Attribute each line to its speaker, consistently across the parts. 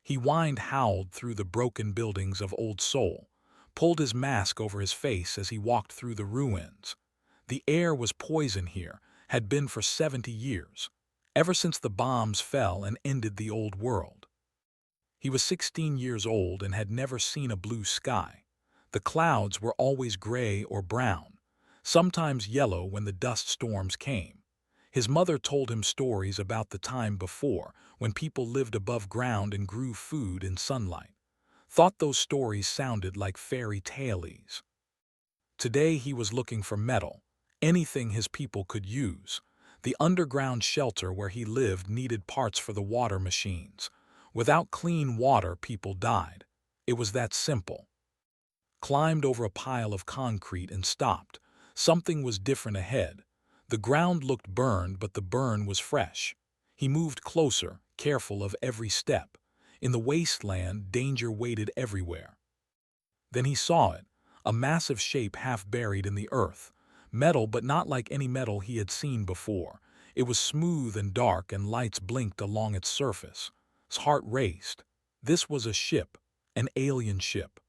Speaker 1: He whined, howled through the broken buildings of Old Seoul, pulled his mask over his face as he walked through the ruins. The air was poison here, had been for 70 years, ever since the bombs fell and ended the old world. He was 16 years old and had never seen a blue sky. The clouds were always gray or brown, sometimes yellow when the dust storms came. His mother told him stories about the time before, when people lived above ground and grew food in sunlight. Thought those stories sounded like fairy tales. Today he was looking for metal, anything his people could use. The underground shelter where he lived needed parts for the water machines. Without clean water, people died. It was that simple. Climbed over a pile of concrete and stopped. Something was different ahead. The ground looked burned, but the burn was fresh. He moved closer, careful of every step. In the wasteland, danger waited everywhere. Then he saw it, a massive shape half buried in the earth. Metal, but not like any metal he had seen before. It was smooth and dark, and lights blinked along its surface. His heart raced. This was a ship, an alien ship.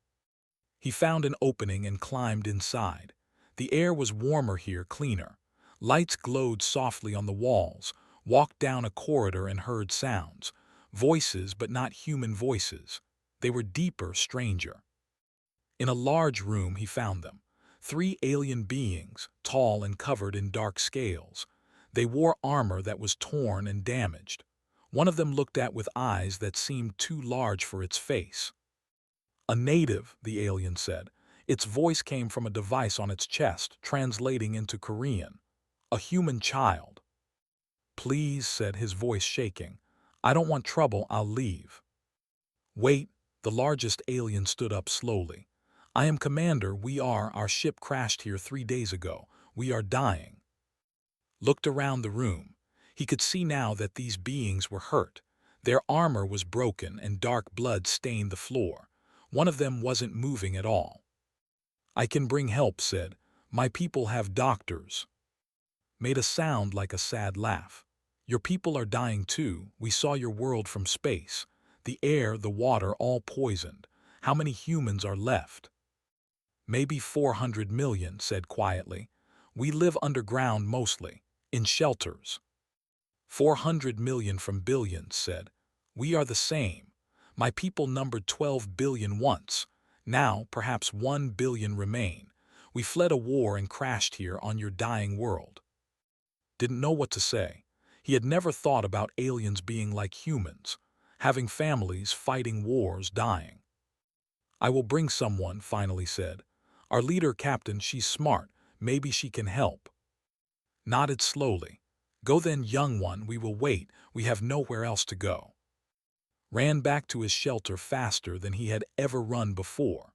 Speaker 1: He found an opening and climbed inside. The air was warmer here, cleaner. Lights glowed softly on the walls. Walked down a corridor and heard sounds. Voices, but not human voices. They were deeper, stranger. In a large room he found them. 3 alien beings, tall and covered in dark scales. They wore armor that was torn and damaged. One of them looked at with eyes that seemed too large for its face. "A native," the alien said. Its voice came from a device on its chest, translating into Korean. "A human child." "Please," said his voice shaking. "I don't want trouble, I'll leave." "Wait," the largest alien stood up slowly. "I am Commander, our ship crashed here 3 days ago. We are dying." Looked around the room. He could see now that these beings were hurt. Their armor was broken and dark blood stained the floor. One of them wasn't moving at all. "I can bring help," said. "My people have doctors." Made a sound like a sad laugh. "Your people are dying too. We saw your world from space. The air, the water, all poisoned. How many humans are left?" "Maybe 400 million, said quietly. "We live underground mostly, in shelters." 400 million from billions, said. "We are the same. My people numbered 12 billion once. Now, perhaps 1 billion remain. We fled a war and crashed here on your dying world." Didn't know what to say. He had never thought about aliens being like humans, having families, fighting wars, dying. "I will bring someone," finally said. "Our leader, Captain, she's smart. Maybe she can help." Nodded slowly. "Go then, young one, we will wait. We have nowhere else to go." Ran back to his shelter faster than he had ever run before.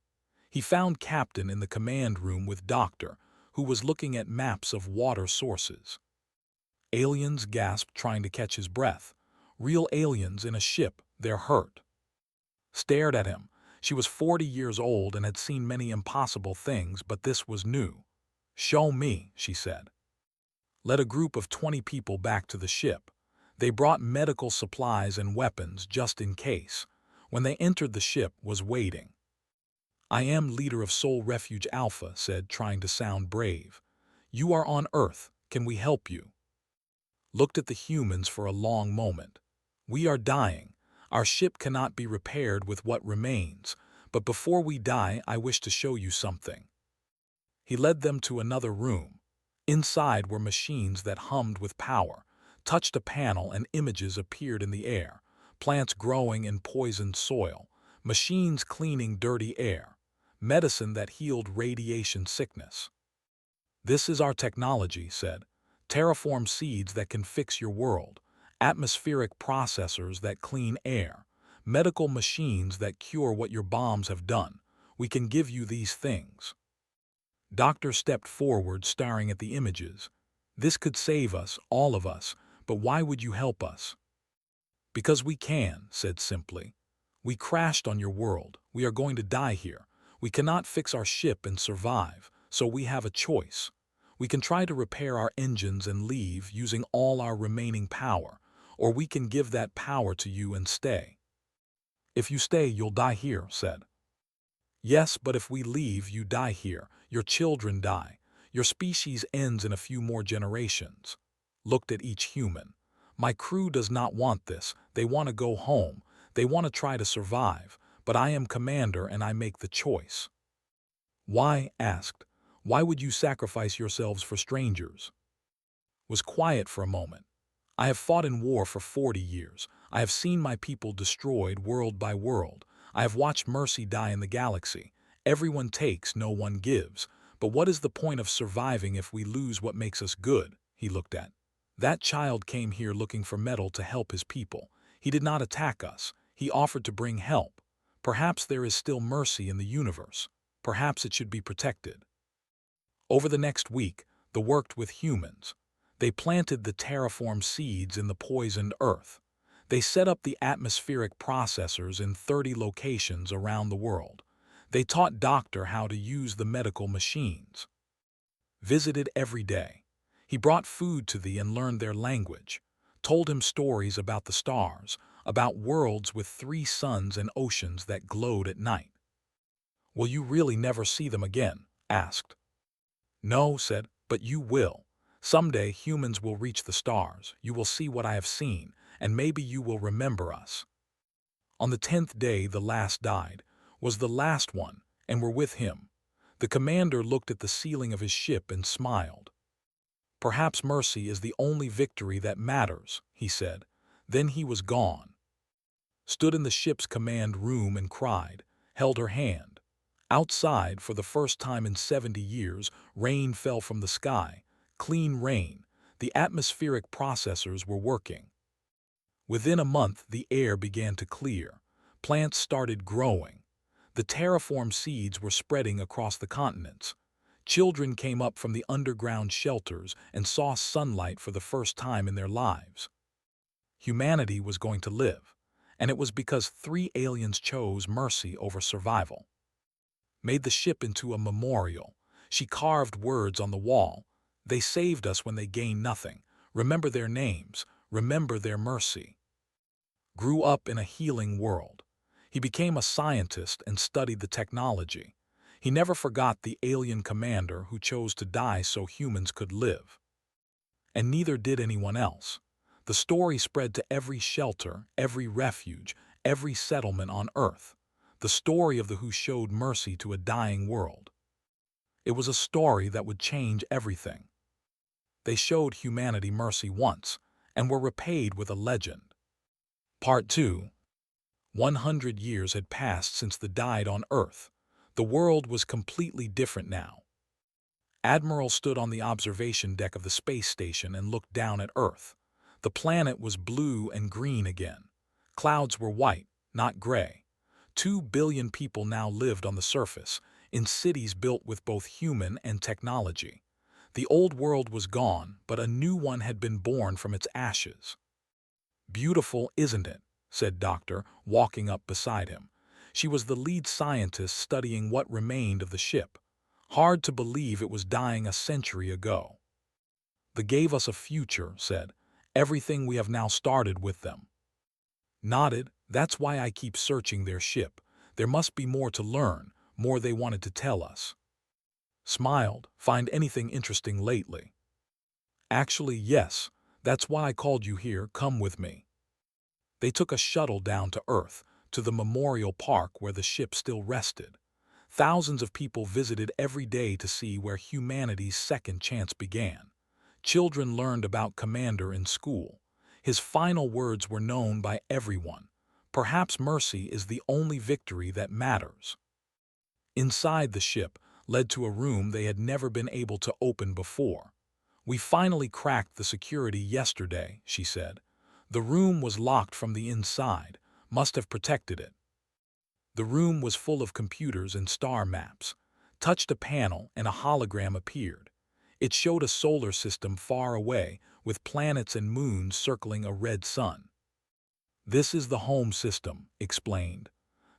Speaker 1: He found Captain in the command room with Doctor, who was looking at maps of water sources. "Aliens," gasped, trying to catch his breath. "Real aliens in a ship, they're hurt." Stared at him. She was 40 years old and had seen many impossible things, but this was new. "Show me," she said. Led a group of 20 people back to the ship. They brought medical supplies and weapons just in case. When they entered, the ship was waiting. "I am leader of Soul Refuge Alpha," said, trying to sound brave. "You are on Earth. Can we help you?" Looked at the humans for a long moment. "We are dying. Our ship cannot be repaired with what remains. But before we die, I wish to show you something." He led them to another room. Inside were machines that hummed with power. Touched a panel and images appeared in the air. Plants growing in poisoned soil. Machines cleaning dirty air. Medicine that healed radiation sickness. "This is our technology," said. "Terraform seeds that can fix your world. Atmospheric processors that clean air. Medical machines that cure what your bombs have done. We can give you these things." Doctor stepped forward, staring at the images. "This could save us, all of us, but why would you help us?" "Because we can," said simply. "We crashed on your world. We are going to die here. We cannot fix our ship and survive, so we have a choice. We can try to repair our engines and leave using all our remaining power, or we can give that power to you and stay." If you stay, you'll die here, said. Yes, but if we leave, you die here. Your children die. Your species ends in a few more generations. Looked at each human. My crew does not want this. They want to go home. They want to try to survive. But I am commander and I make the choice. Why? Asked. Why would you sacrifice yourselves for strangers? Was quiet for a moment. I have fought in war for 40 years. I have seen my people destroyed world by world. I have watched mercy die in the galaxy. Everyone takes, no one gives. But what is the point of surviving if we lose what makes us good? He looked at. That child came here looking for metal to help his people. He did not attack us. He offered to bring help. Perhaps there is still mercy in the universe. Perhaps it should be protected. Over the next week, they worked with humans. They planted the terraform seeds in the poisoned earth. They set up the atmospheric processors in 30 locations around the world. They taught Doctor how to use the medical machines. Visited every day. He brought food to thee and learned their language. Told him stories about the stars, about worlds with 3 suns and oceans that glowed at night. Will you really never see them again? Asked. No, said, but you will. Someday humans will reach the stars. You will see what I have seen, and maybe you will remember us. On the 10th day the last died, was the last one, and were with him. The commander looked at the ceiling of his ship and smiled. Perhaps mercy is the only victory that matters, he said. Then he was gone. Stood in the ship's command room and cried, held her hand. Outside, for the first time in 70 years, rain fell from the sky. Clean rain. The atmospheric processors were working. Within a month, the air began to clear. Plants started growing. The terraform seeds were spreading across the continents. Children came up from the underground shelters and saw sunlight for the first time in their lives. Humanity was going to live, and it was because 3 aliens chose mercy over survival. Made the ship into a memorial. She carved words on the wall. They saved us when they gained nothing. Remember their names. Remember their mercy. Grew up in a healing world. He became a scientist and studied the technology. He never forgot the alien commander who chose to die so humans could live. And neither did anyone else. The story spread to every shelter, every refuge, every settlement on Earth. The story of the who showed mercy to a dying world. It was a story that would change everything. They showed humanity mercy once, and were repaid with a legend. Part 2. 100 years had passed since they died on Earth. The world was completely different now. Admiral stood on the observation deck of the space station and looked down at Earth. The planet was blue and green again. Clouds were white, not gray. 2 billion people now lived on the surface, in cities built with both human and technology. The old world was gone, but a new one had been born from its ashes. Beautiful, isn't it? Said Doctor, walking up beside him. She was the lead scientist studying what remained of the ship. Hard to believe it was dying a century ago. They gave us a future, said. Everything we have now started with them. Nodded. That's why I keep searching their ship. There must be more to learn, more they wanted to tell us. Smiled. Find anything interesting lately? Actually, yes. That's why I called you here. Come with me. They took a shuttle down to Earth, to the memorial park where the ship still rested. Thousands of people visited every day to see where humanity's second chance began. Children learned about Commander in school. His final words were known by everyone. Perhaps mercy is the only victory that matters. Inside the ship led to a room they had never been able to open before. We finally cracked the security yesterday, she said. The room was locked from the inside, must have protected it. The room was full of computers and star maps. Touched a panel and a hologram appeared. It showed a solar system far away with planets and moons circling a red sun. This is the home system, explained.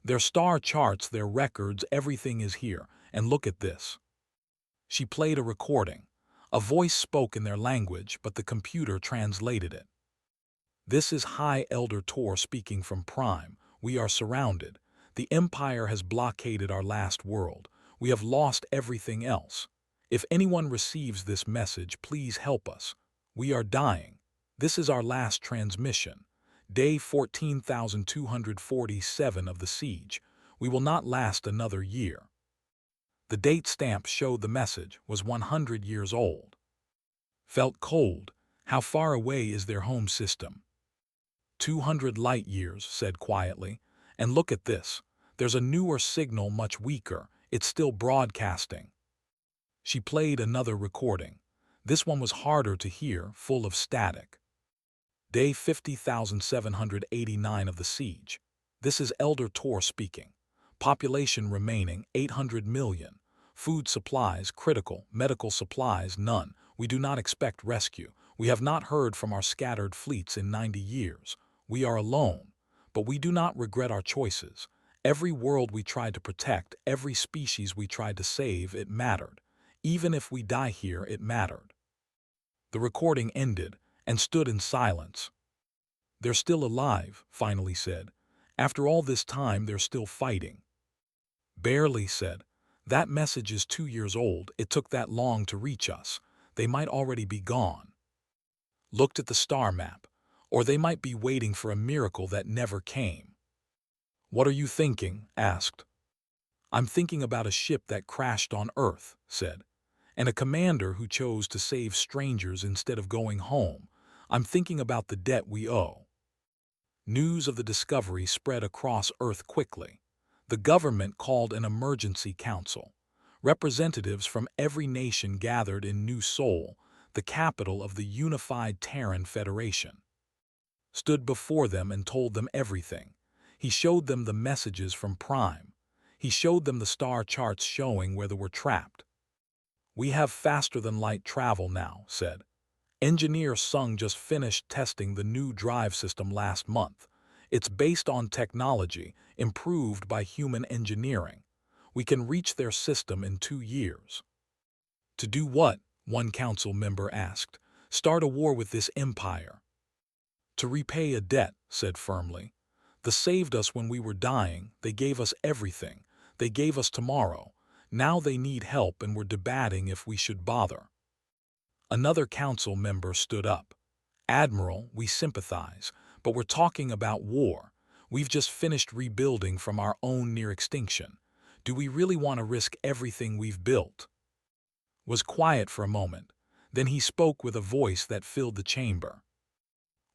Speaker 1: Their star charts, their records, everything is here, and look at this. She played a recording. A voice spoke in their language, but the computer translated it. This is High Elder Tor speaking from Prime, We are surrounded. The Empire has blockaded our last world. We have lost everything else. If anyone receives this message, please help us. We are dying. This is our last transmission. Day 14,247 of the siege. We will not last another year. The date stamp showed the message was 100 years old. Felt cold. How far away is their home system? 200 light years, said quietly. And look at this. There's a newer signal, much weaker. It's still broadcasting. She played another recording. This one was harder to hear, full of static. Day 50,789 of the siege. This is Elder Tor speaking. Population remaining 800 million. Food supplies critical, medical supplies none. We do not expect rescue. We have not heard from our scattered fleets in 90 years. We are alone, but we do not regret our choices. Every world we tried to protect, every species we tried to save, it mattered. Even if we die here, it mattered. The recording ended and stood in silence. They're still alive, finally said. After all this time, they're still fighting. Barely said. That message is 2 years old. It took that long to reach us. They might already be gone. Looked at the star map. Or they might be waiting for a miracle that never came. What are you thinking? Asked. I'm thinking about a ship that crashed on Earth, said. And a commander who chose to save strangers instead of going home. I'm thinking about the debt we owe. News of the discovery spread across Earth quickly. The government called an emergency council. Representatives from every nation gathered in New Seoul, the capital of the unified Terran Federation. Stood before them and told them everything. He showed them the messages from Prime. He showed them the star charts showing where they were trapped. We have faster-than-light travel now, said. Engineer Sung just finished testing the new drive system last month. It's based on technology improved by human engineering. We can reach their system in 2 years. To do what? One council member asked. Start a war with this empire. To repay a debt, said firmly. They saved us when we were dying. They gave us everything. They gave us tomorrow. Now they need help and we're debating if we should bother. Another council member stood up. Admiral, we sympathize, but we're talking about war. We've just finished rebuilding from our own near extinction. Do we really want to risk everything we've built? Was quiet for a moment. Then he spoke with a voice that filled the chamber.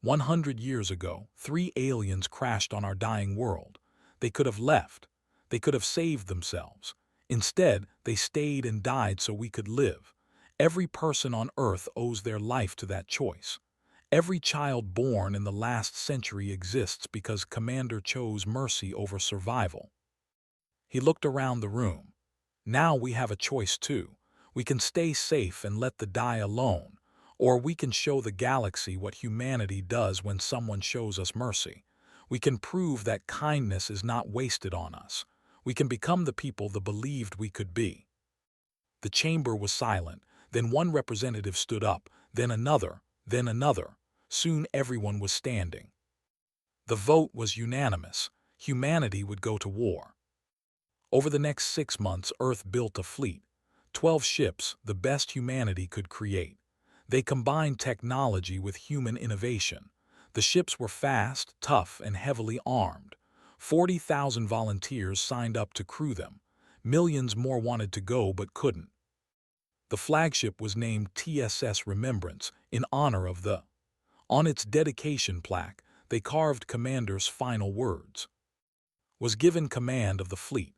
Speaker 1: 100 years ago, 3 aliens crashed on our dying world. They could have left. They could have saved themselves. Instead, they stayed and died so we could live. Every person on Earth owes their life to that choice. Every child born in the last century exists because Commander chose mercy over survival. He looked around the room. Now we have a choice too. We can stay safe and let the die alone, or we can show the galaxy what humanity does when someone shows us mercy. We can prove that kindness is not wasted on us. We can become the people they believed we could be. The chamber was silent. Then one representative stood up, then another, then another. Soon everyone was standing. The vote was unanimous. Humanity would go to war. Over the next 6 months, Earth built a fleet. 12 ships, the best humanity could create. They combined technology with human innovation. The ships were fast, tough, and heavily armed. 40,000 volunteers signed up to crew them. Millions more wanted to go but couldn't. The flagship was named TSS Remembrance in honor of the. On its dedication plaque, they carved Commander's final words. Was given command of the fleet.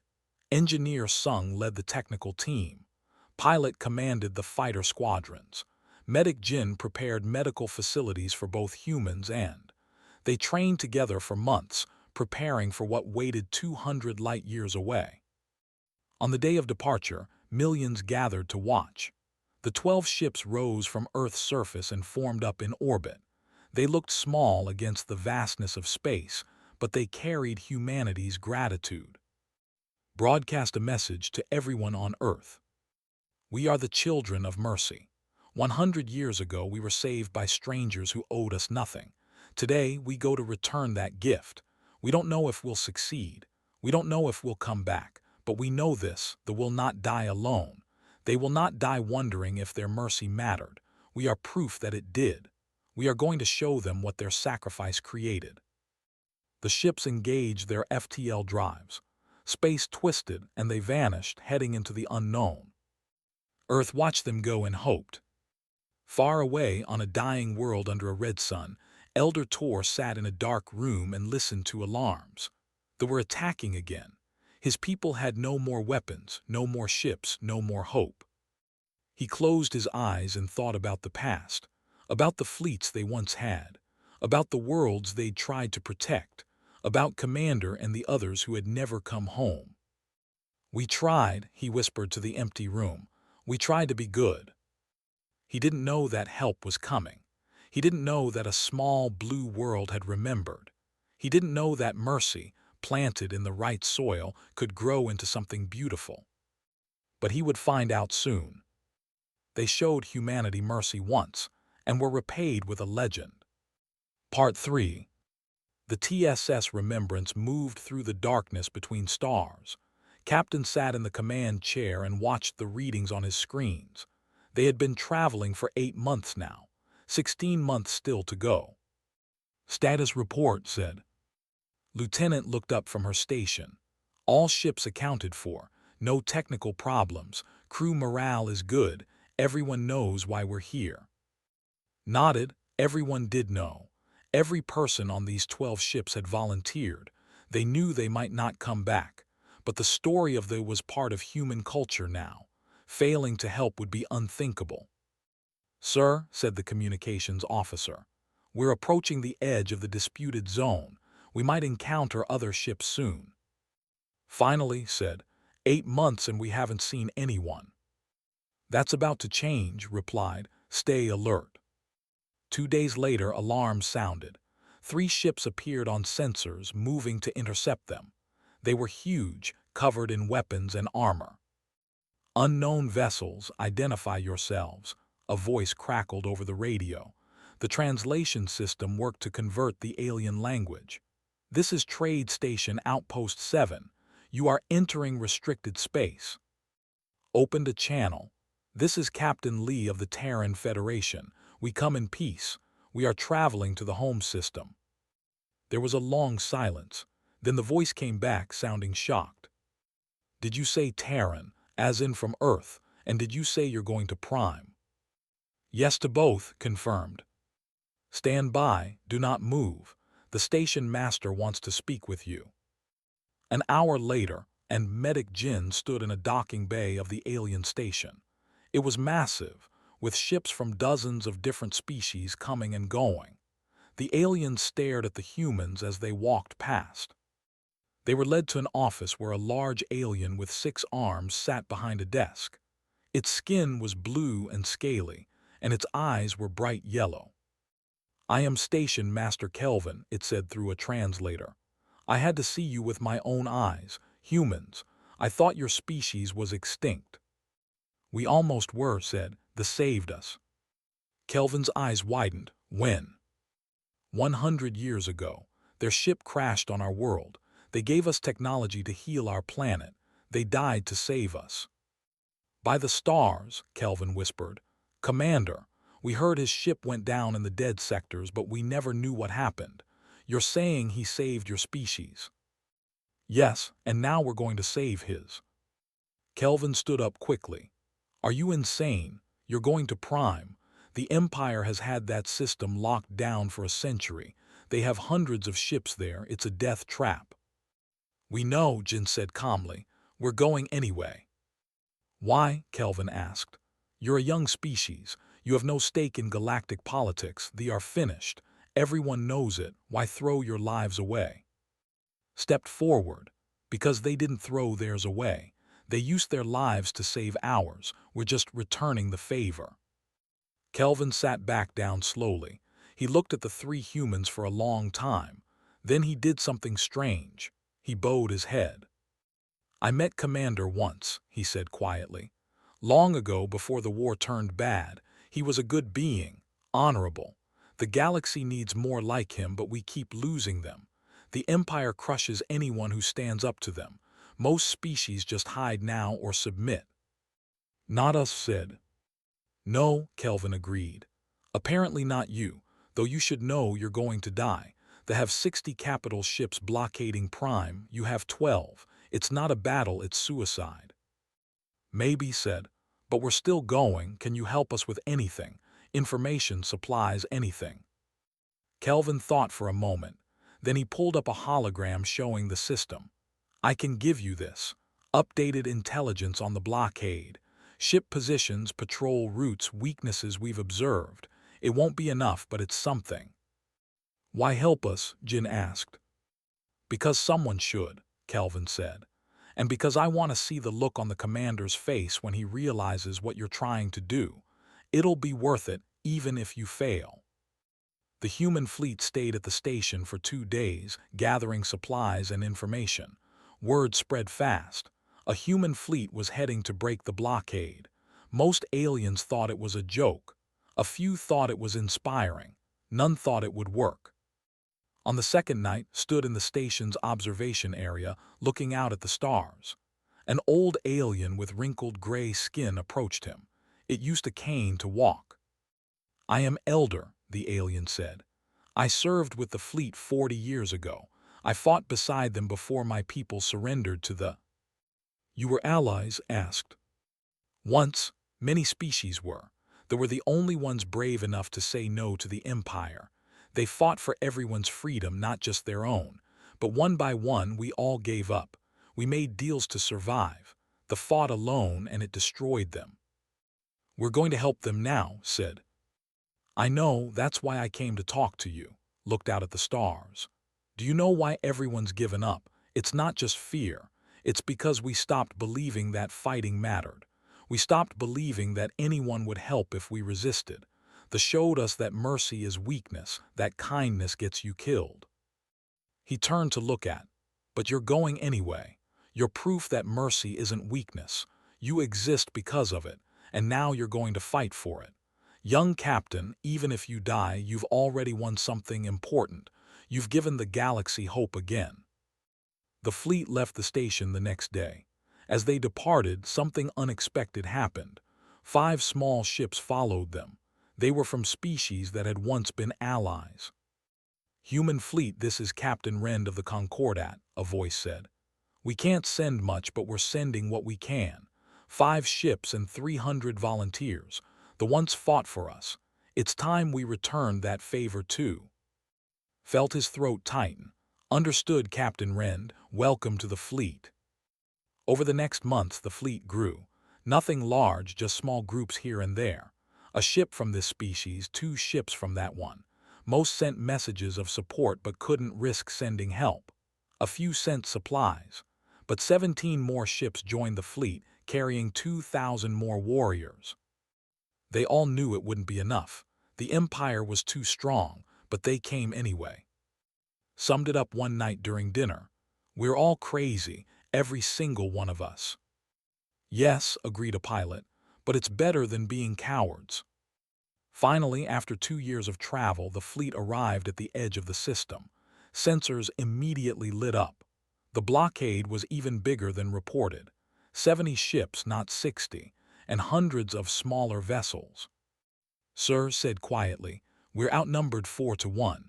Speaker 1: Engineer Sung led the technical team. Pilot commanded the fighter squadrons. Medic Jin prepared medical facilities for both humans and. They trained together for months, preparing for what waited 200 light years away. On the day of departure, millions gathered to watch. The 12 ships rose from Earth's surface and formed up in orbit. They looked small against the vastness of space, but they carried humanity's gratitude. Broadcast a message to everyone on Earth. We are the children of mercy. 100 years ago, we were saved by strangers who owed us nothing. Today, we go to return that gift. We don't know if we'll succeed. We don't know if we'll come back. But we know this, they will not die alone. They will not die wondering if their mercy mattered. We are proof that it did. We are going to show them what their sacrifice created. The ships engaged their FTL drives. Space twisted and they vanished, heading into the unknown. Earth watched them go and hoped. Far away on a dying world under a red sun, Elder Tor sat in a dark room and listened to alarms. They were attacking again. His people had no more weapons, no more ships, no more hope. He closed his eyes and thought about the past, about the fleets they once had, about the worlds they'd tried to protect, about Commander and the others who had never come home. "We tried," he whispered to the empty room. "We tried to be good." He didn't know that help was coming. He didn't know that a small blue world had remembered. He didn't know that mercy, planted in the right soil, could grow into something beautiful. But he would find out soon. They showed humanity mercy once, and were repaid with a legend. Part 3. The TSS Remembrance moved through the darkness between stars. Captain sat in the command chair and watched the readings on his screens. They had been traveling for 8 months now, 16 months still to go. "Status report," said. Lieutenant looked up from her station. "All ships accounted for, no technical problems, crew morale is good, everyone knows why we're here." Nodded, everyone did know. Every person on these 12 ships had volunteered. They knew they might not come back, but the story of them was part of human culture now. Failing to help would be unthinkable. "Sir," said the communications officer, "we're approaching the edge of the disputed zone. We might encounter other ships soon." "Finally," said, 8 months and we haven't seen anyone." "That's about to change," replied. "Stay alert." 2 days later, alarms sounded. 3 ships appeared on sensors, moving to intercept them. They were huge, covered in weapons and armor. "Unknown vessels, identify yourselves," a voice crackled over the radio. The translation system worked to convert the alien language. "This is Trade Station Outpost 7. You are entering restricted space." Opened a channel. "This is Captain Lee of the Terran Federation. We come in peace. We are traveling to the home system." There was a long silence. Then the voice came back, sounding shocked. "Did you say Terran, as in from Earth, and did you say you're going to Prime?" "Yes to both," confirmed. "Stand by, do not move. The station master wants to speak with you." An hour later, and Medic Jin stood in a docking bay of the alien station. It was massive, with ships from dozens of different species coming and going. The aliens stared at the humans as they walked past. They were led to an office where a large alien with 6 arms sat behind a desk. Its skin was blue and scaly, and its eyes were bright yellow. "I am Station Master Kelvin," it said through a translator. "I had to see you with my own eyes, humans. I thought your species was extinct." "We almost were," said. "They saved us." Kelvin's eyes widened. "When?" 100 years ago. Their ship crashed on our world. They gave us technology to heal our planet. They died to save us." "By the stars," Kelvin whispered. "Commander, we heard his ship went down in the dead sectors, but we never knew what happened. You're saying he saved your species?" "Yes, and now we're going to save his." Kelvin stood up quickly. "Are you insane? You're going to Prime. The Empire has had that system locked down for a century. They have hundreds of ships there. It's a death trap." "We know," Jin said calmly. "We're going anyway." "Why?" Kelvin asked. "You're a young species. You have no stake in galactic politics. They are finished. Everyone knows it. Why throw your lives away?" Stepped forward. "Because they didn't throw theirs away. They used their lives to save ours. We're just returning the favor." Kelvin sat back down slowly. He looked at the 3 humans for a long time. Then he did something strange. He bowed his head. "I met Commander once," he said quietly. "Long ago, before the war turned bad. He was a good being, honorable. The galaxy needs more like him, but we keep losing them. The Empire crushes anyone who stands up to them. Most species just hide now or submit. Not us, said. No, Kelvin agreed. Apparently not you, though you should know you're going to die. They have 60 capital ships blockading Prime, you have 12. It's not a battle, it's suicide. Maybe, said, but we're still going. Can you help us with anything? Information, supplies, anything. Kelvin thought for a moment. Then he pulled up a hologram showing the system. I can give you this. Updated intelligence on the blockade. Ship positions, patrol routes, weaknesses we've observed. It won't be enough, but it's something. Why help us? Jin asked. Because someone should, Kelvin said. And because I want to see the look on the commander's face when he realizes what you're trying to do. It'll be worth it, even if you fail. The human fleet stayed at the station for 2 days, gathering supplies and information. Word spread fast. A human fleet was heading to break the blockade. Most aliens thought it was a joke. A few thought it was inspiring. None thought it would work. On the second night, stood in the station's observation area, looking out at the stars. An old alien with wrinkled gray skin approached him. It used a cane to walk. I am Elder, the alien said. I served with the fleet 40 years ago. I fought beside them before my people surrendered to the... You were allies? Asked. Once, many species were. They were the only ones brave enough to say no to the Empire. They fought for everyone's freedom, not just their own. But one by one, we all gave up. We made deals to survive. They fought alone, and it destroyed them. We're going to help them now, said. I know, that's why I came to talk to you. Looked out at the stars. Do you know why everyone's given up? It's not just fear. It's because we stopped believing that fighting mattered. We stopped believing that anyone would help if we resisted. They showed us that mercy is weakness, that kindness gets you killed. He turned to look at. But you're going anyway. You're proof that mercy isn't weakness. You exist because of it, and now you're going to fight for it. Young captain, even if you die, you've already won something important. You've given the galaxy hope again. The fleet left the station the next day. As they departed, something unexpected happened. 5 small ships followed them. They were from species that had once been allies. Human fleet, this is Captain Rend of the Concordat, a voice said. We can't send much, but we're sending what we can. 5 ships and 300 volunteers. The once fought for us. It's time we returned that favor too. Felt his throat tighten. Understood, Captain Rend. Welcome to the fleet. Over the next months, the fleet grew. Nothing large, just small groups here and there. A ship from this species, 2 ships from that one. Most sent messages of support but couldn't risk sending help. A few sent supplies. But 17 more ships joined the fleet, carrying 2,000 more warriors. They all knew it wouldn't be enough. The Empire was too strong, but they came anyway. Summed it up one night during dinner. We're all crazy, every single one of us. Yes, agreed a pilot, but it's better than being cowards. Finally, after 2 years of travel, the fleet arrived at the edge of the system. Sensors immediately lit up. The blockade was even bigger than reported. 70 ships, not 60, and hundreds of smaller vessels. Sir said quietly, we're outnumbered 4 to 1.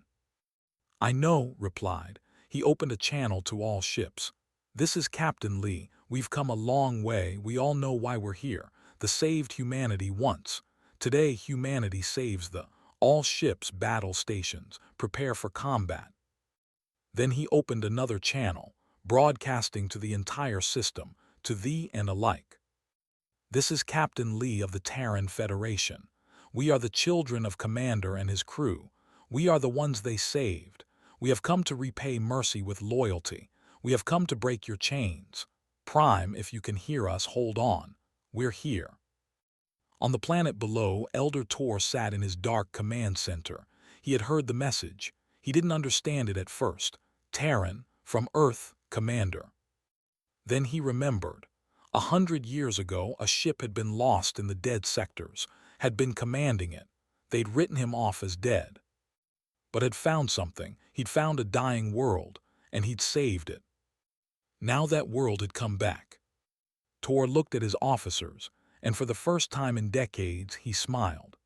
Speaker 1: I know, replied. He opened a channel to all ships. This is Captain Lee. We've come a long way. We all know why we're here. The saved humanity once. Today, humanity saves the all ships battle stations. Prepare for combat. Then he opened another channel, broadcasting to the entire system, to thee and alike. This is Captain Lee of the Terran Federation. We are the children of Commander and his crew. We are the ones they saved. We have come to repay mercy with loyalty. We have come to break your chains. Prime, if you can hear us, hold on. We're here. On the planet below, Elder Tor sat in his dark command center. He had heard the message. He didn't understand it at first. Terran, from Earth, Commander. Then he remembered. 100 years ago, a ship had been lost in the dead sectors, had been commanding it. They'd written him off as dead. But had found something. He'd found a dying world. and he'd saved it. Now that world had come back. Tor looked at his officers, and for the first time in decades, he smiled.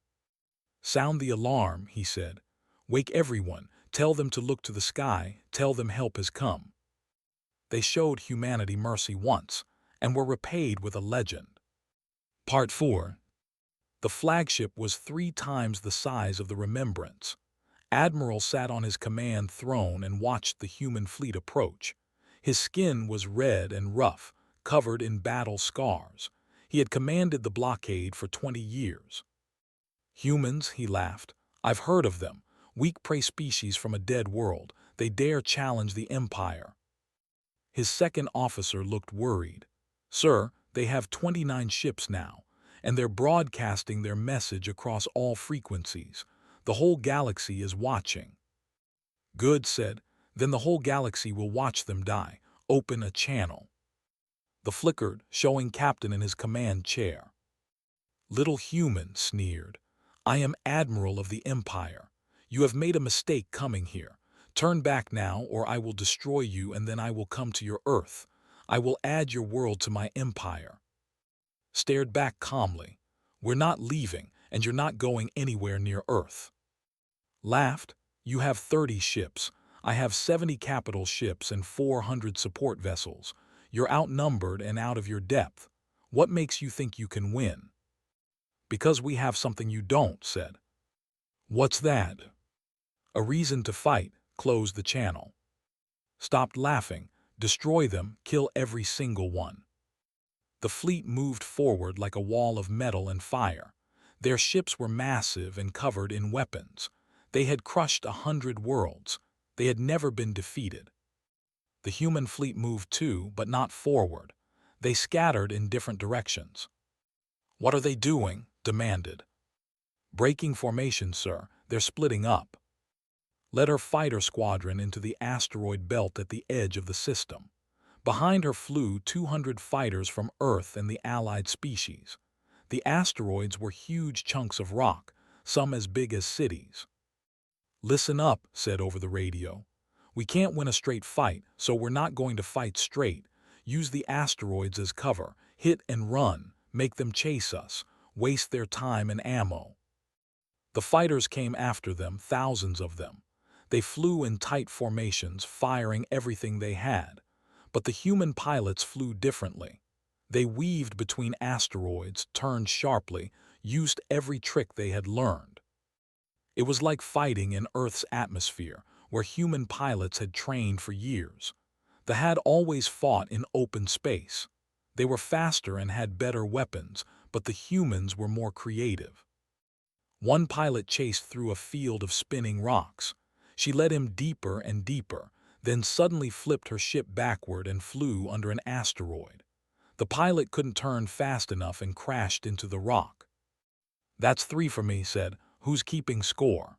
Speaker 1: "Sound the alarm," he said. "Wake everyone. Tell them to look to the sky. Tell them help has come." They showed humanity mercy once, and were repaid with a legend. Part 4. The flagship was 3 times the size of the Remembrance. Admiral sat on his command throne and watched the human fleet approach. His skin was red and rough, covered in battle scars. He had commanded the blockade for 20 years. "Humans," he laughed. "I've heard of them. Weak prey species from a dead world. They dare challenge the Empire." His second officer looked worried. "Sir, they have 29 ships now, and they're broadcasting their message across all frequencies. The whole galaxy is watching." "Good," said. "Then the whole galaxy will watch them die. Open a channel." The flickered, showing Captain in his command chair. "Little human," sneered. "I am Admiral of the Empire. You have made a mistake coming here. Turn back now, or I will destroy you, and then I will come to your Earth. I will add your world to my empire." Stared back calmly. "We're not leaving, and you're not going anywhere near Earth." Laughed. "You have 30 ships. I have 70 capital ships and 400 support vessels. You're outnumbered and out of your depth. What makes you think you can win?" "Because we have something you don't," said. "What's that?" "A reason to fight. Close the channel." Stopped laughing. "Destroy them. Kill every single one." The fleet moved forward like a wall of metal and fire. Their ships were massive and covered in weapons. They had crushed 100 worlds. They had never been defeated. The human fleet moved too, but not forward. They scattered in different directions. "What are they doing?" demanded. "Breaking formation, sir. They're splitting up." Led her fighter squadron into the asteroid belt at the edge of the system. Behind her flew 200 fighters from Earth and the allied species. The asteroids were huge chunks of rock, some as big as cities. "Listen up," said over the radio. "We can't win a straight fight, so we're not going to fight straight. Use the asteroids as cover. Hit and run. Make them chase us. Waste their time and ammo." The fighters came after them, thousands of them. They flew in tight formations, firing everything they had. But the human pilots flew differently. They weaved between asteroids, turned sharply, used every trick they had learned. It was like fighting in Earth's atmosphere, where human pilots had trained for years. They had always fought in open space. They were faster and had better weapons, but the humans were more creative. One pilot chased through a field of spinning rocks. She led him deeper and deeper, then suddenly flipped her ship backward and flew under an asteroid. The pilot couldn't turn fast enough and crashed into the rock. "That's 3 for me," said. "Who's keeping score?"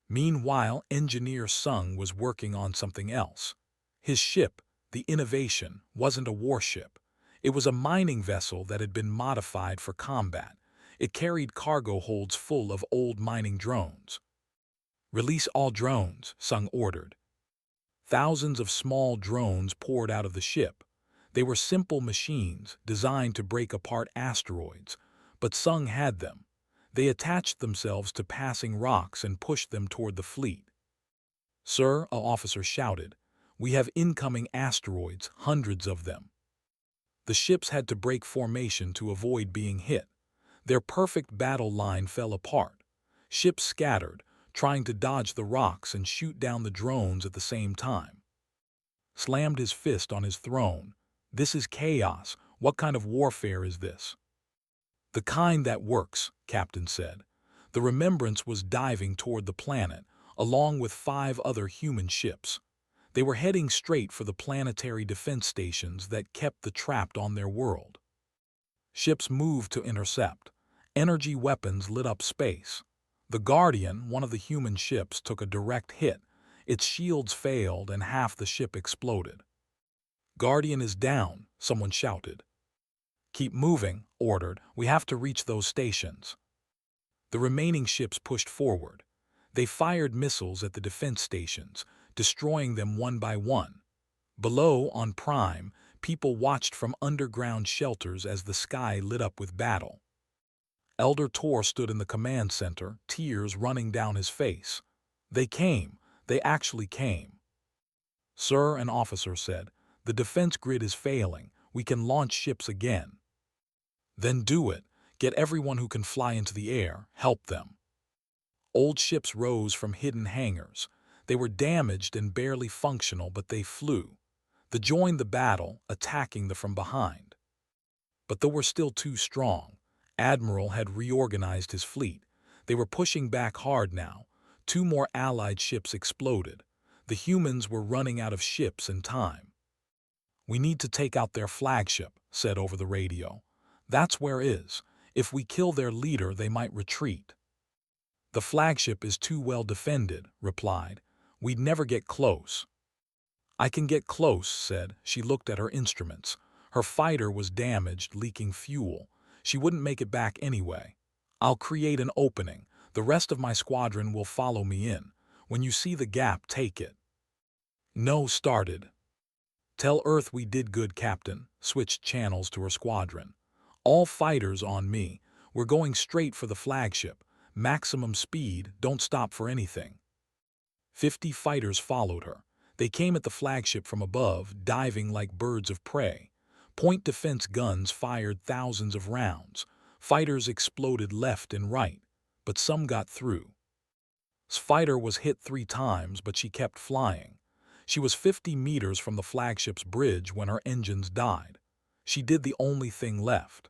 Speaker 1: Meanwhile, Engineer Sung was working on something else. His ship, the Innovation, wasn't a warship. It was a mining vessel that had been modified for combat. It carried cargo holds full of old mining drones. "Release all drones," Sung ordered. Thousands of small drones poured out of the ship. They were simple machines designed to break apart asteroids, but Sung had them. They attached themselves to passing rocks and pushed them toward the fleet. "Sir," an officer shouted, "we have incoming asteroids, hundreds of them." The ships had to break formation to avoid being hit. Their perfect battle line fell apart. Ships scattered, trying to dodge the rocks and shoot down the drones at the same time. Slammed his fist on his throne. "This is chaos. What kind of warfare is this?" "The kind that works," Captain said. The Remembrance was diving toward the planet, along with 5 other human ships. They were heading straight for the planetary defense stations that kept the trapped on their world. Ships moved to intercept. Energy weapons lit up space. The Guardian, one of the human ships, took a direct hit. Its shields failed and half the ship exploded. "Guardian is down," someone shouted. "Keep moving," ordered. "We have to reach those stations." The remaining ships pushed forward. They fired missiles at the defense stations, destroying them one by one. Below, on Prime, people watched from underground shelters as the sky lit up with battle. Elder Tor stood in the command center, tears running down his face. They came. They actually came. Sir, an officer said, the defense grid is failing. We can launch ships again. Then do it. Get everyone who can fly into the air. Help them. Old ships rose from hidden hangars. They were damaged and barely functional, but they flew. They joined the battle, attacking the from behind. But they were still too strong. Admiral had reorganized his fleet. They were pushing back hard now. 2 more Allied ships exploded. The humans were running out of ships and time. We need to take out their flagship, said over the radio. That's where is. If we kill their leader, they might retreat. The flagship is too well defended, replied. We'd never get close. I can get close, said. She looked at her instruments. Her fighter was damaged, leaking fuel. She wouldn't make it back anyway. I'll create an opening. The rest of my squadron will follow me in. When you see the gap, take it. No, started. Tell Earth we did good, Captain. Switched channels to her squadron. All fighters on me. We're going straight for the flagship. Maximum speed, don't stop for anything. 50 fighters followed her. They came at the flagship from above, diving like birds of prey. Point defense guns fired thousands of rounds. Fighters exploded left and right, but some got through. Fighter was hit 3 times, but she kept flying. She was 50 meters from the flagship's bridge when her engines died. She did the only thing left.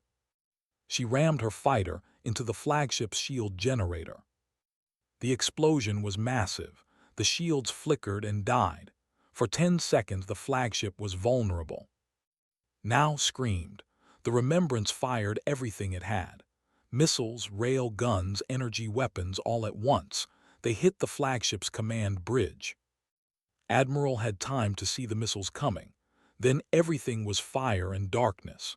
Speaker 1: She rammed her fighter into the flagship's shield generator. The explosion was massive. The shields flickered and died. For 10 seconds, the flagship was vulnerable. Now screamed. The Remembrance fired everything it had. Missiles, rail guns, energy weapons all at once. They hit the flagship's command bridge. Admiral had time to see the missiles coming. Then everything was fire and darkness.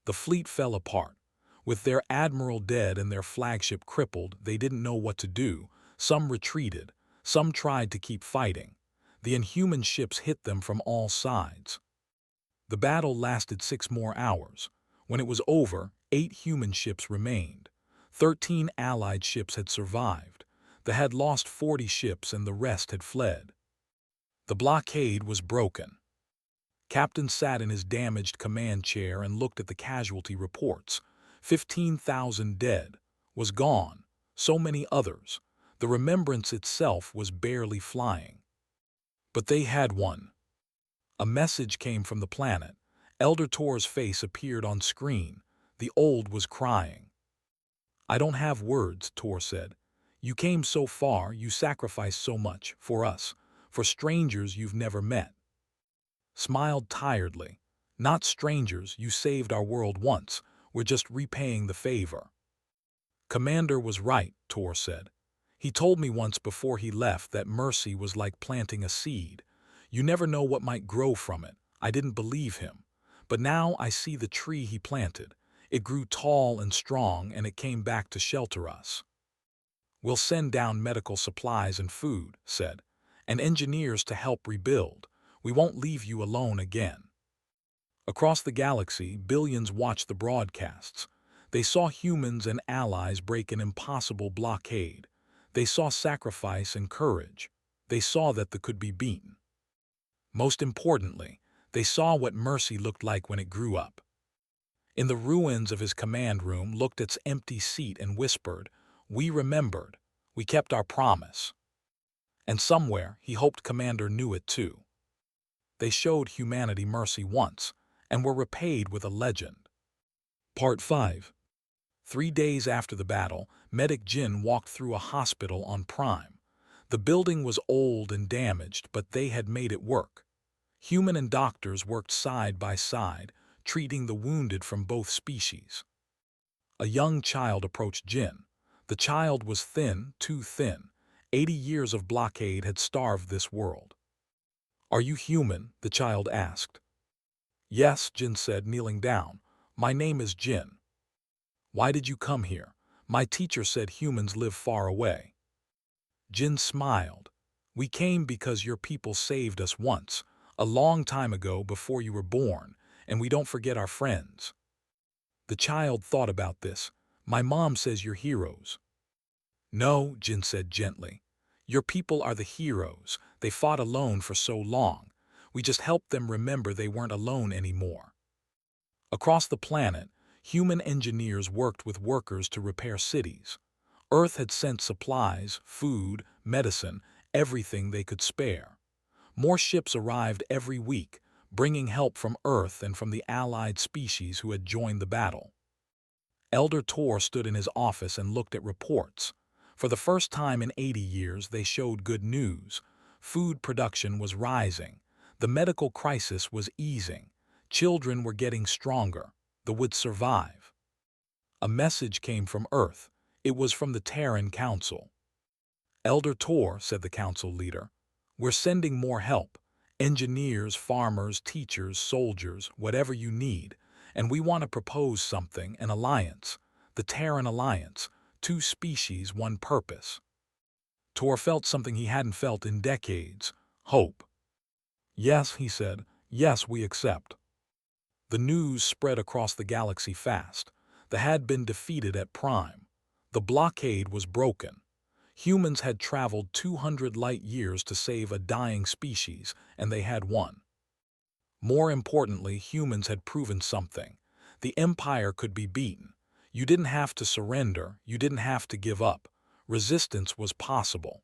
Speaker 1: The fleet fell apart. With their admiral dead and their flagship crippled, they didn't know what to do. Some retreated. Some tried to keep fighting. The inhuman ships hit them from all sides. The battle lasted 6 more hours. When it was over, 8 human ships remained. 13 Allied ships had survived. They had lost 40 ships and the rest had fled. The blockade was broken. Captain sat in his damaged command chair and looked at the casualty reports. 15,000 dead. Was gone. So many others. The Remembrance itself was barely flying. But they had won. A message came from the planet. Elder Tor's face appeared on screen. The old was crying. I don't have words, Tor said. You came so far, you sacrificed so much, for us, for strangers you've never met. Smiled tiredly. Not strangers, you saved our world once. We're just repaying the favor. Commander was right, Tor said. He told me once before he left that mercy was like planting a seed. You never know what might grow from it. I didn't believe him. But now I see the tree he planted. It grew tall and strong, and it came back to shelter us. We'll send down medical supplies and food, said, and engineers to help rebuild. We won't leave you alone again. Across the galaxy, billions watched the broadcasts. They saw humans and allies break an impossible blockade. They saw sacrifice and courage. They saw that they could be beaten. Most importantly, they saw what mercy looked like when it grew up. In the ruins of his command room, looked at its empty seat and whispered, "We remembered. We kept our promise." And somewhere, he hoped Commander knew it too. They showed humanity mercy once, and were repaid with a legend. Part 5. 3 days after the battle, Medic Jin walked through a hospital on Prime. The building was old and damaged, but they had made it work. Human and doctors worked side by side, treating the wounded from both species. A young child approached Jin. The child was thin, too thin. 80 years of blockade had starved this world. "Are you human?" the child asked. "Yes," Jin said, kneeling down. "My name is Jin." "Why did you come here?" "My teacher said humans live far away." Jin smiled. We came because your people saved us once, a long time ago before you were born, and we don't forget our friends." The child thought about this. "My mom says you're heroes." "No," Jin said gently. "Your people are the heroes. They fought alone for so long. We just helped them remember they weren't alone anymore." Across the planet, human engineers worked with workers to repair cities. Earth had sent supplies, food, medicine, everything they could spare. More ships arrived every week, bringing help from Earth and from the allied species who had joined the battle. Elder Tor stood in his office and looked at reports. For the first time in 80 years, they showed good news. Food production was rising. The medical crisis was easing. Children were getting stronger. They would survive. A message came from Earth. It was from the Terran Council. "Elder Tor," said the council leader, "we're sending more help. Engineers, farmers, teachers, soldiers, whatever you need. And we want to propose something, an alliance. The Terran Alliance. 2 species, 1 purpose." Tor felt something he hadn't felt in decades. Hope. "Yes," he said. "Yes, we accept." The news spread across the galaxy fast. They had been defeated at Prime. The blockade was broken. Humans had traveled 200 light years to save a dying species, and they had won. More importantly, humans had proven something. The Empire could be beaten. You didn't have to surrender, you didn't have to give up. Resistance was possible.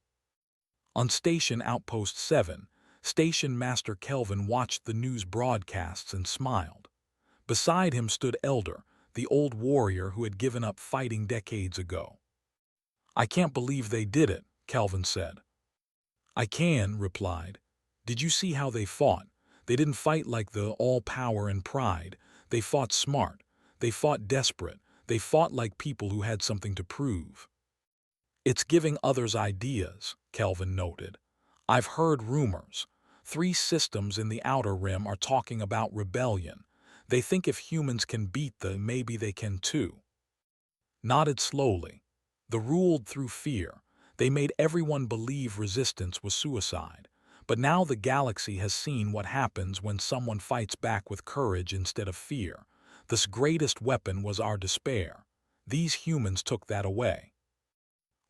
Speaker 1: On Station Outpost 7, Station Master Kelvin watched the news broadcasts and smiled. Beside him stood Elder, the old warrior who had given up fighting decades ago. "I can't believe they did it," Kelvin said. "I can," replied. "Did you see how they fought? They didn't fight like the all-power and pride. They fought smart. They fought desperate. They fought like people who had something to prove." "It's giving others ideas," Kelvin noted. "I've heard rumors. 3 systems in the Outer Rim are talking about rebellion. They think if humans can beat them, maybe they can too." Nodded slowly. They ruled through fear. They made everyone believe resistance was suicide. But now the galaxy has seen what happens when someone fights back with courage instead of fear. This greatest weapon was our despair. These humans took that away.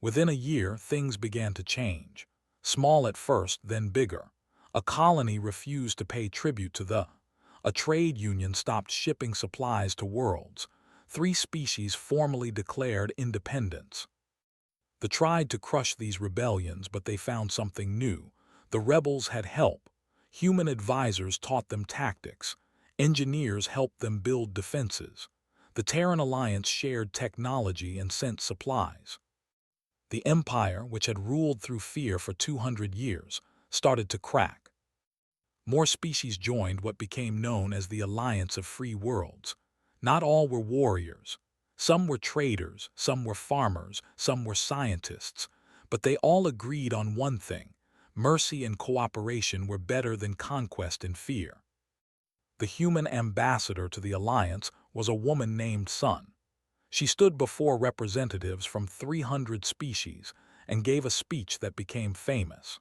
Speaker 1: Within a year, things began to change. Small at first, then bigger. A colony refused to pay tribute to the. A trade union stopped shipping supplies to worlds. 3 species formally declared independence. They tried to crush these rebellions, but they found something new. The rebels had help. Human advisors taught them tactics. Engineers helped them build defenses. The Terran Alliance shared technology and sent supplies. The Empire, which had ruled through fear for 200 years, started to crack. More species joined what became known as the Alliance of Free Worlds. Not all were warriors. Some were traders, some were farmers, some were scientists. But they all agreed on one thing: mercy and cooperation were better than conquest and fear. The human ambassador to the Alliance was a woman named Sun. She stood before representatives from 300 species and gave a speech that became famous.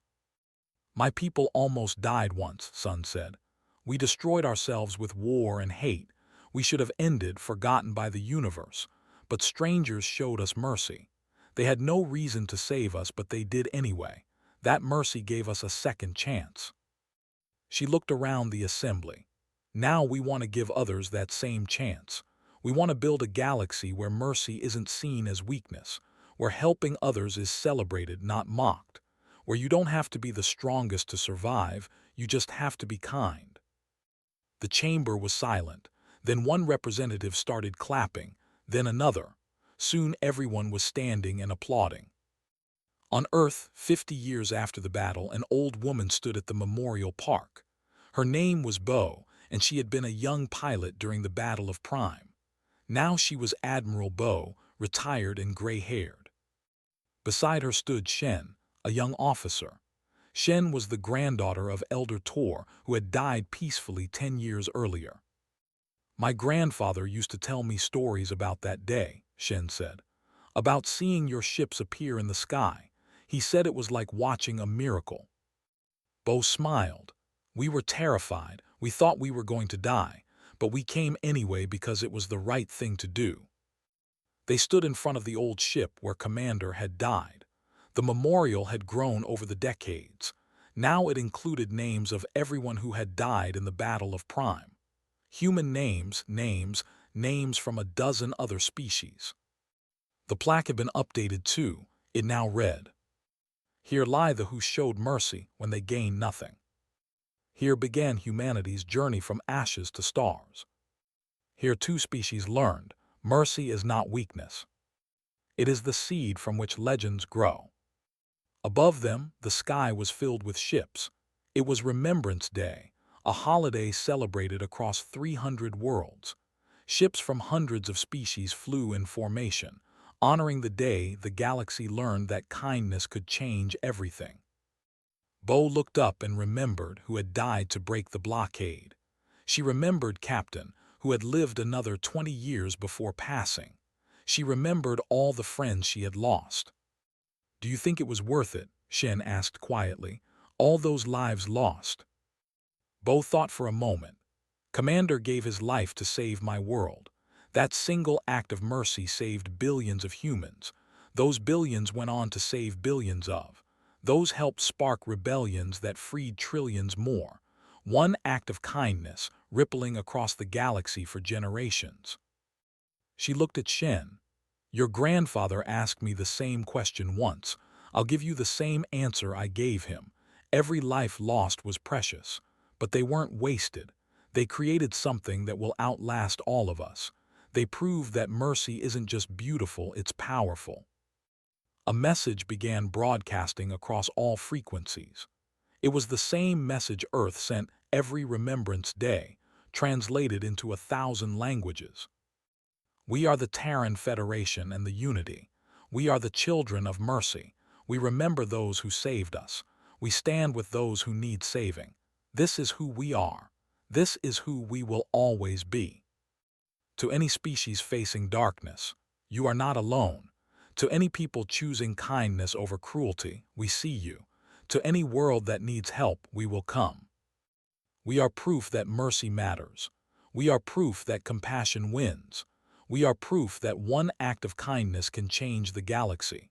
Speaker 1: "My people almost died once," Sun said. "We destroyed ourselves with war and hate. We should have ended, forgotten by the universe. But strangers showed us mercy. They had no reason to save us, but they did anyway. That mercy gave us a second chance." She looked around the assembly. "Now we want to give others that same chance. We want to build a galaxy where mercy isn't seen as weakness, where helping others is celebrated, not mocked, where you don't have to be the strongest to survive, you just have to be kind." The chamber was silent. Then one representative started clapping, then another. Soon everyone was standing and applauding. On Earth, 50 years after the battle, an old woman stood at the memorial park. Her name was Bo, and she had been a young pilot during the Battle of Prime. Now she was Admiral Bo, retired and gray-haired. Beside her stood Shen, a young officer. Shen was the granddaughter of Elder Tor, who had died peacefully 10 years earlier. "My grandfather used to tell me stories about that day," Shen said. "About seeing your ships appear in the sky. He said it was like watching a miracle. Bo smiled. We were terrified. We thought we were going to die, but we came anyway because it was the right thing to do. They stood in front of the old ship where Commander had died. The memorial had grown over the decades. Now it included names of everyone who had died in the Battle of Prime. Human names from a dozen other species. The plaque had been updated too. It now read, "Here lie the who showed mercy when they gained nothing. Here began humanity's journey from ashes to stars. Here two species learned, mercy is not weakness. It is the seed from which legends grow." Above them, the sky was filled with ships. It was Remembrance Day, a holiday celebrated across 300 worlds. Ships from hundreds of species flew in formation, honoring the day the galaxy learned that kindness could change everything. Bo looked up and remembered who had died to break the blockade. She remembered Captain, who had lived another 20 years before passing. She remembered all the friends she had lost. "Do you think it was worth it?" Shen asked quietly. "All those lives lost?" Bo thought for a moment. "Commander gave his life to save my world. That single act of mercy saved billions of humans. Those billions went on to save billions of. Those helped spark rebellions that freed trillions more. One act of kindness, rippling across the galaxy for generations." She looked at Shen. "Your grandfather asked me the same question once. I'll give you the same answer I gave him. Every life lost was precious. But they weren't wasted. They created something that will outlast all of us. They proved that mercy isn't just beautiful, it's powerful." A message began broadcasting across all frequencies. It was the same message Earth sent every Remembrance Day, translated into 1,000 languages. "We are the Terran Federation and the Unity. We are the children of mercy. We remember those who saved us. We stand with those who need saving. This is who we are. This is who we will always be. To any species facing darkness, you are not alone. To any people choosing kindness over cruelty, we see you. To any world that needs help, we will come. We are proof that mercy matters. We are proof that compassion wins. We are proof that one act of kindness can change the galaxy."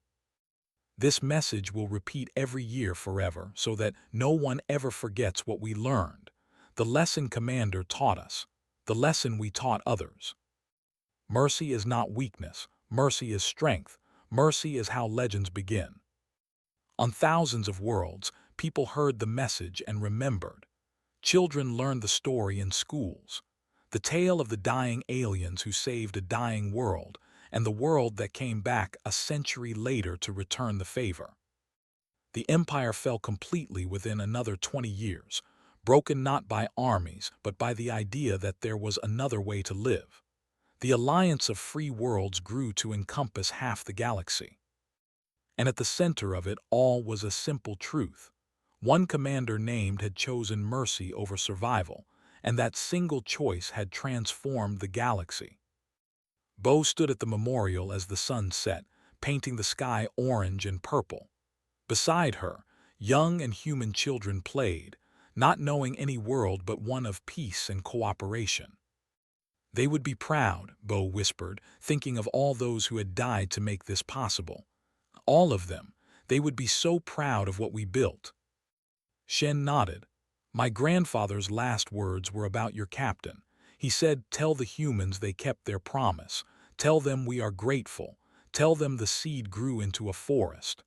Speaker 1: This message will repeat every year forever so that no one ever forgets what we learned. The lesson Commander taught us. The lesson we taught others. Mercy is not weakness. Mercy is strength. Mercy is how legends begin. On thousands of worlds, people heard the message and remembered. Children learned the story in schools. The tale of the dying aliens who saved a dying world, and the world that came back a century later to return the favor. The empire fell completely within another 20 years, broken not by armies but by the idea that there was another way to live. The alliance of free worlds grew to encompass half the galaxy. And at the center of it all was a simple truth. One commander named had chosen mercy over survival, and that single choice had transformed the galaxy. Bo stood at the memorial as the sun set, painting the sky orange and purple. Beside her, young and human children played, not knowing any world but one of peace and cooperation. "They would be proud," Bo whispered, thinking of all those who had died to make this possible. "All of them. They would be so proud of what we built." Shen nodded. "My grandfather's last words were about your captain. He said, 'Tell the humans they kept their promise. Tell them we are grateful. Tell them the seed grew into a forest.'"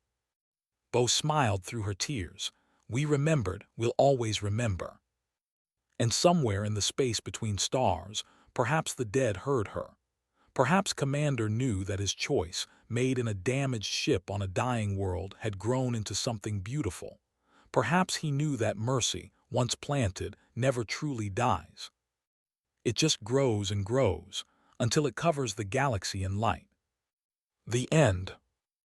Speaker 1: Bo smiled through her tears. "We remembered, we'll always remember." And somewhere in the space between stars, perhaps the dead heard her. Perhaps Commander knew that his choice, made in a damaged ship on a dying world, had grown into something beautiful. Perhaps he knew that mercy, once planted, never truly dies. It just grows and grows, until it covers the galaxy in light. The end.